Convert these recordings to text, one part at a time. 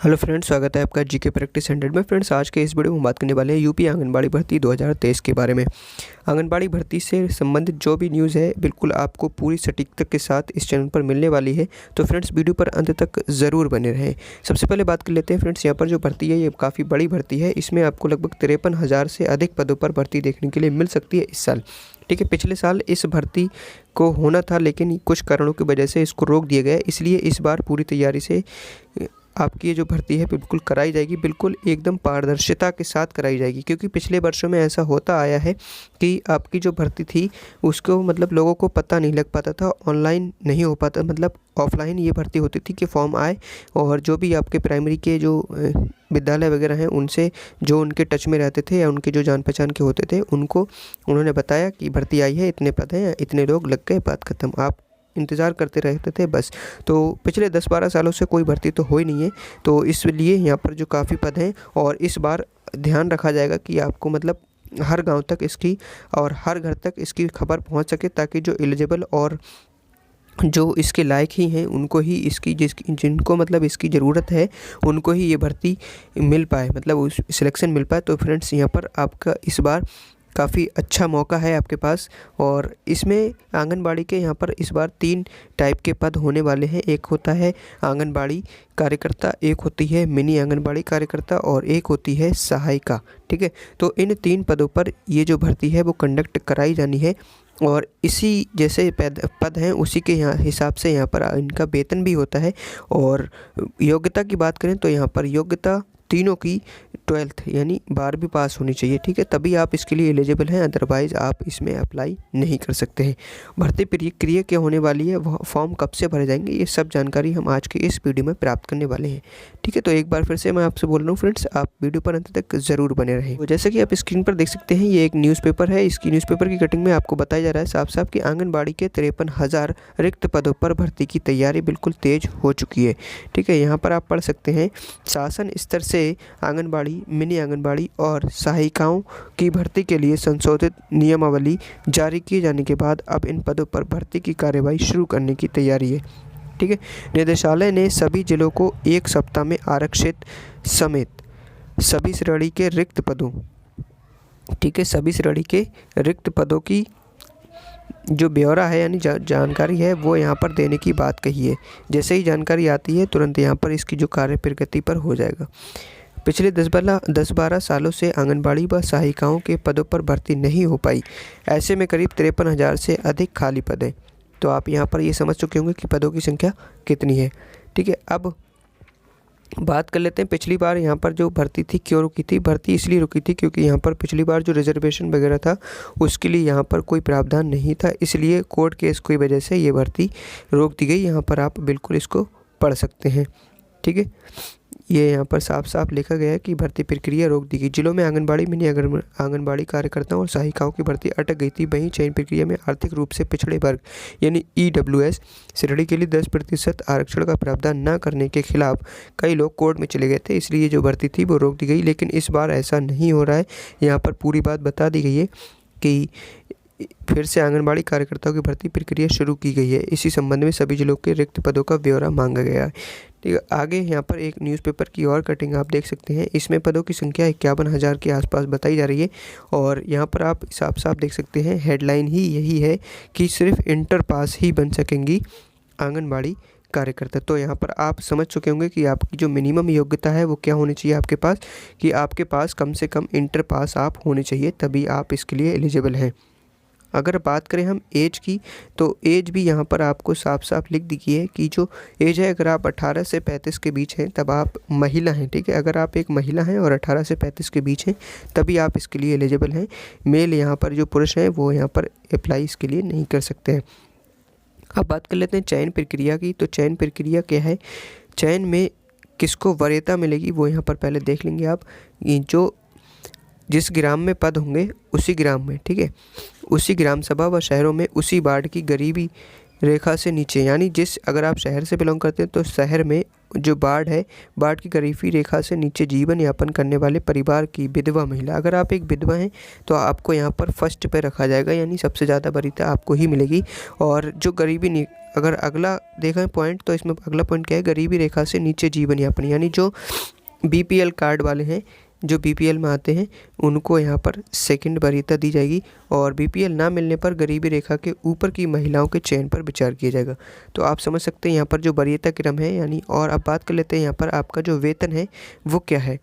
Hello friends, स्वागत है आपका जीके प्रैक्टिस 100 में। फ्रेंड्स, आज के इस वीडियो में बात करने वाले हैं यूपी आंगनबाड़ी भर्ती 2023 के बारे में। आंगनबाड़ी भर्ती से संबंधित जो भी न्यूज़ है बिल्कुल आपको पूरी सटीकता के साथ इस चैनल पर मिलने वाली है, तो फ्रेंड्स वीडियो पर अंत तक ज़रूर बने रहें। सबसे पहले बात कर लेते हैं फ्रेंड्स, यहाँ पर जो भर्ती है ये काफ़ी बड़ी भर्ती है। इसमें आपको लगभग 53,000 से अधिक पदों पर भर्ती देखने के लिए मिल सकती है इस साल। ठीक है, पिछले साल इस भर्ती को होना था लेकिन कुछ कारणों की वजह से इसको रोक दिया गया, इसलिए इस बार पूरी तैयारी से आपकी ये जो भर्ती है बिल्कुल कराई जाएगी, बिल्कुल एकदम पारदर्शिता के साथ कराई जाएगी। क्योंकि पिछले वर्षों में ऐसा होता आया है कि आपकी जो भर्ती थी उसको मतलब लोगों को पता नहीं लग पाता था, ऑनलाइन नहीं हो पाता, मतलब ऑफलाइन ये भर्ती होती थी कि फॉर्म आए और जो भी आपके प्राइमरी के जो विद्यालय वगैरह हैं उनसे जो उनके टच में रहते थे या उनके जो जान पहचान के होते थे उनको उन्होंने बताया कि भर्ती आई है, इतने पद हैं, इतने लोग लग गए, बात ख़त्म, आप इंतज़ार करते रहते थे बस। तो पिछले 10-12 सालों से कोई भर्ती तो हो ही नहीं है, तो इसलिए यहाँ पर जो काफ़ी पद हैं और इस बार ध्यान रखा जाएगा कि आपको मतलब हर गांव तक इसकी और हर घर तक इसकी खबर पहुंच सके, ताकि जो एलिजिबल और जो इसके लायक ही हैं उनको ही इसकी जिनको मतलब इसकी ज़रूरत है उनको ही ये भर्ती मिल पाए, मतलब उस सिलेक्शन मिल पाए। तो फ्रेंड्स, यहाँ पर आपका इस बार काफ़ी अच्छा मौका है आपके पास। और इसमें आंगनबाड़ी के यहाँ पर इस बार 3 टाइप के पद होने वाले हैं। एक होता है आंगनबाड़ी कार्यकर्ता, एक होती है मिनी आंगनबाड़ी कार्यकर्ता और एक होती है सहायिका। ठीक है, तो इन 3 पदों पर ये जो भर्ती है वो कंडक्ट कराई जानी है और इसी जैसे पद हैं उसी के यहाँ हिसाब से यहाँ पर इनका वेतन भी होता है। और योग्यता की बात करें तो यहाँ पर योग्यता तीनों की 12th यानी 12वीं पास होनी चाहिए। ठीक है, तभी आप इसके लिए एलिजिबल हैं, अदरवाइज़ आप इसमें अप्लाई नहीं कर सकते हैं। भर्ती प्रक्रिया क्या होने वाली है, वह फॉर्म कब से भरे जाएंगे, ये सब जानकारी हम आज के इस वीडियो में प्राप्त करने वाले हैं। ठीक है, तो एक बार फिर से मैं आपसे बोल रहा हूँ फ्रेंड्स, आप वीडियो पर अंत तक ज़रूर बने रहें। तो जैसे कि आप स्क्रीन पर देख सकते हैं, ये एक न्यूज़पेपर है। इसकी न्यूज़पेपर की कटिंग में आपको बताया जा रहा है साफ साफ कि आंगनबाड़ी के 53,000 रिक्त पदों पर भर्ती की तैयारी बिल्कुल तेज हो चुकी है। ठीक है, यहाँ पर आप पढ़ सकते हैं, शासन स्तर से आंगनबाड़ी, मिनी आंगनबाड़ी और सहायिकाओं की भर्ती के लिए संशोधित नियमावली जारी किए जाने के बाद अब इन पदों पर भर्ती की कार्यवाही शुरू करने की तैयारी है। ठीक है, निदेशालय ने सभी जिलों को 1 सप्ताह में आरक्षित समेत सभी श्रेणी के रिक्त पदों, ठीक है, सभी श्रेणी के रिक्त पदों की जो ब्यौरा है यानी जानकारी है वो यहाँ पर देने की बात कही है। जैसे ही जानकारी आती है तुरंत यहाँ पर इसकी जो कार्य प्रगति पर हो जाएगा। पिछले 10-12 सालों से आंगनबाड़ी व सहायिकाओं के पदों पर भर्ती नहीं हो पाई। ऐसे में करीब 53,000 से अधिक खाली पद हैं। तो आप यहाँ पर ये समझ चुके होंगे कि पदों की संख्या कितनी है। ठीक है, अब बात कर लेते हैं पिछली बार यहाँ पर जो भर्ती थी क्यों रुकी थी। भर्ती इसलिए रुकी थी क्योंकि यहाँ पर पिछली बार जो रिजर्वेशन वगैरह था उसके लिए यहाँ पर कोई प्रावधान नहीं था, इसलिए कोर्ट केस की वजह से ये भर्ती रोक दी गई। यहाँ पर आप बिल्कुल इसको पढ़ सकते हैं। ठीक है, ये यहाँ पर साफ साफ लिखा गया है कि भर्ती प्रक्रिया रोक दी गई। जिलों में आंगनबाड़ी, मिनी आंगनबाड़ी कार्यकर्ताओं और सहायिकाओं की भर्ती अटक गई थी। वहीं चयन प्रक्रिया में आर्थिक रूप से पिछड़े वर्ग यानी EWS श्रेणी के लिए 10% आरक्षण का प्रावधान न करने के खिलाफ कई लोग कोर्ट में चले गए थे, इसलिए जो भर्ती थी वो रोक दी गई। लेकिन इस बार ऐसा नहीं हो रहा है। यहाँ पर पूरी बात बता दी गई है कि फिर से आंगनबाड़ी कार्यकर्ताओं की भर्ती प्रक्रिया शुरू की गई है। इसी संबंध में सभी जिलों के रिक्त पदों का ब्यौरा मांगा गया है। ठीक है, आगे यहाँ पर एक न्यूज़पेपर की और कटिंग आप देख सकते हैं। इसमें पदों की संख्या 51,000 के आसपास बताई जा रही है और यहाँ पर आप साफ साफ देख सकते हैं, हेडलाइन ही यही है कि सिर्फ इंटर पास ही बन सकेंगी आंगनबाड़ी कार्यकर्ता। तो यहाँ पर आप समझ चुके होंगे कि आपकी जो मिनिमम योग्यता है वो क्या होनी चाहिए आपके पास, कि आपके पास कम से कम इंटर पास आप होने चाहिए, तभी आप इसके लिए एलिजिबल हैं। अगर बात करें हम एज की, तो एज भी यहाँ पर आपको साफ साफ लिख दी गई है कि जो एज है, अगर आप 18 से 35 के बीच हैं तब आप महिला हैं। ठीक है, अगर आप एक महिला हैं और 18 से 35 के बीच हैं तभी आप इसके लिए एलिजिबल हैं। मेल यहाँ पर जो पुरुष हैं वो यहाँ पर अप्लाई इसके लिए नहीं कर सकते हैं। अब बात कर लेते हैं चयन प्रक्रिया की। तो चयन प्रक्रिया क्या है, चयन में किसको वरीयता मिलेगी वो यहाँ पर पहले देख लेंगे आप। जो जिस ग्राम में पद होंगे उसी ग्राम में, ठीक है, उसी ग्राम सभा व शहरों में उसी वार्ड की गरीबी रेखा से नीचे, यानी अगर आप शहर से बिलोंग करते हैं तो शहर में जो वार्ड है, वार्ड की गरीबी रेखा से नीचे जीवन यापन करने वाले परिवार की विधवा महिला, अगर आप एक विधवा हैं तो आपको यहाँ पर फर्स्ट पे रखा जाएगा, यानी सबसे ज़्यादा वरीयता आपको ही मिलेगी। और जो गरीबी अगर अगला देखा पॉइंट, तो इसमें अगला पॉइंट क्या है, गरीबी रेखा से नीचे जीवन यापन, यानी जो बीपीएल कार्ड वाले हैं, जो बीपीएल में आते हैं, उनको यहाँ पर सेकंड वरीयता दी जाएगी। और बीपीएल ना मिलने पर गरीबी रेखा के ऊपर की महिलाओं के चयन पर विचार किया जाएगा। तो आप समझ सकते हैं यहाँ पर जो वरीयता क्रम है यानी। और अब बात कर लेते हैं यहाँ पर आपका जो वेतन है वो क्या है।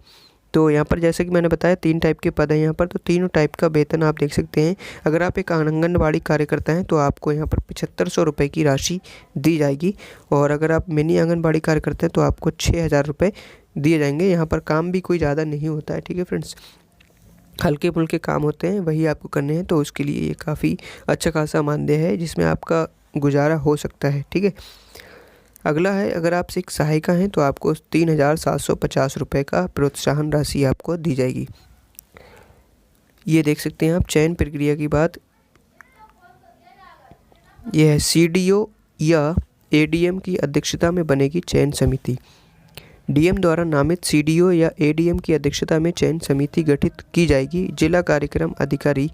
तो यहाँ पर जैसे कि मैंने बताया 3 टाइप के पद हैं यहाँ पर, तो तीनों टाइप का वेतन आप देख सकते हैं। अगर आप एक आंगनबाड़ी कार्यकर्ता हैं तो आपको यहाँ पर 7500 रुपये की राशि दी जाएगी। और अगर आप मिनी आंगनबाड़ी कार्यकर्ता हैं तो आपको 6000 रुपये दिए जाएंगे। यहाँ पर काम भी कोई ज़्यादा नहीं होता है, ठीक है फ्रेंड्स, हल्के फुल्के काम होते हैं, वही आपको करने हैं। तो उसके लिए ये काफ़ी अच्छा खासा मानदेय है जिसमें आपका गुजारा हो सकता है, ठीक है। अगला है, अगर आप एक सहायिका हैं तो आपको 3750 रुपये का प्रोत्साहन राशि आपको दी जाएगी। ये देख सकते हैं आप चयन प्रक्रिया की बात, यह है सीडीओ या एडीएम की अध्यक्षता में बनेगी चयन समिति। डीएम द्वारा नामित सीडीओ या एडीएम की अध्यक्षता में चयन समिति गठित की जाएगी। जिला कार्यक्रम अधिकारी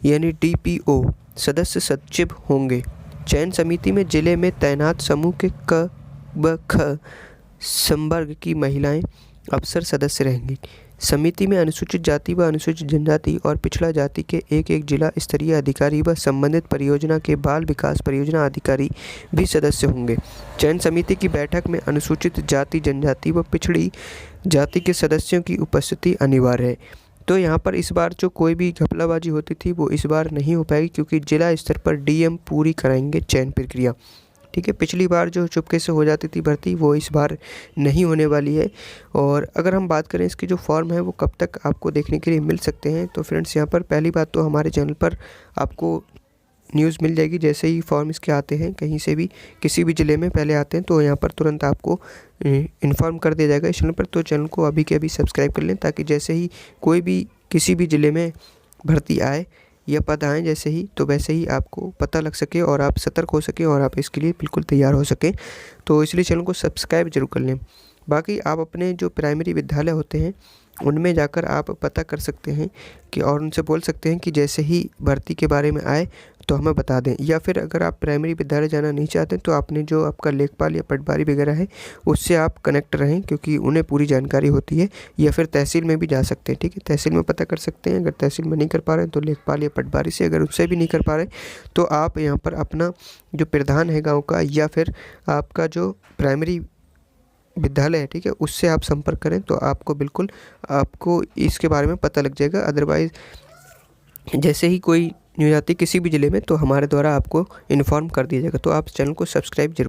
यानी डीपीओ सदस्य सचिव होंगे। चयन समिति में जिले में तैनात समूह के क ब ख संवर्ग की महिलाएं अफसर सदस्य रहेंगी। समिति में अनुसूचित जाति व अनुसूचित जनजाति और पिछड़ा जाति के एक जिला स्तरीय अधिकारी व संबंधित परियोजना के बाल विकास परियोजना अधिकारी भी सदस्य होंगे। चयन समिति की बैठक में अनुसूचित जाति, जनजाति व पिछड़ी जाति के सदस्यों की उपस्थिति अनिवार्य है। तो यहाँ पर इस बार जो कोई भी घपलाबाजी होती थी वो इस बार नहीं हो पाएगी, क्योंकि जिला स्तर पर डीएम पूरी कराएंगे चयन प्रक्रिया, ठीक है। पिछली बार जो चुपके से हो जाती थी भर्ती वो इस बार नहीं होने वाली है। और अगर हम बात करें इसके जो फॉर्म है वो कब तक आपको देखने के लिए मिल सकते हैं, तो फ्रेंड्स यहाँ पर पहली बात तो हमारे चैनल पर आपको न्यूज़ मिल जाएगी। जैसे ही फॉर्म इसके आते हैं कहीं से भी, किसी भी ज़िले में पहले आते हैं तो यहाँ पर तुरंत आपको इन्फॉर्म कर दिया जाएगा इस चैनल पर। तो चैनल को अभी के अभी सब्सक्राइब कर लें, ताकि जैसे ही कोई भी किसी भी ज़िले में भर्ती आए या पद आएँ जैसे ही, तो वैसे ही आपको पता लग सके और आप सतर्क हो सकें और आप इसके लिए बिल्कुल तैयार हो सकें। तो इसलिए चैनल को सब्सक्राइब जरूर कर लें। बाकी आप अपने जो प्राइमरी विद्यालय होते हैं उनमें जाकर आप पता कर सकते हैं कि, और उनसे बोल सकते हैं कि जैसे ही भर्ती के बारे में आए तो हमें बता दें। या फिर अगर आप प्राइमरी विद्यालय जाना नहीं चाहते तो आपने जो आपका लेखपाल या पटवारी वगैरह है उससे आप कनेक्ट रहें, क्योंकि उन्हें पूरी जानकारी होती है। या फिर तहसील में भी जा सकते हैं, ठीक है, तहसील में पता कर सकते हैं। अगर तहसील में नहीं कर पा रहे हैं तो लेखपाल या पटवारी से, अगर उससे भी नहीं कर पा रहे तो आप यहाँ पर अपना जो प्रधान है गाँव का या फिर आपका जो प्राइमरी विद्यालय है, ठीक है, उससे आप संपर्क करें तो आपको बिल्कुल आपको इसके बारे में पता लग जाएगा। अदरवाइज़ जैसे ही कोई न्यूज़ आती है किसी भी ज़िले में तो हमारे द्वारा आपको इन्फॉर्म कर दिया जाएगा। तो आप चैनल को सब्सक्राइब जरूर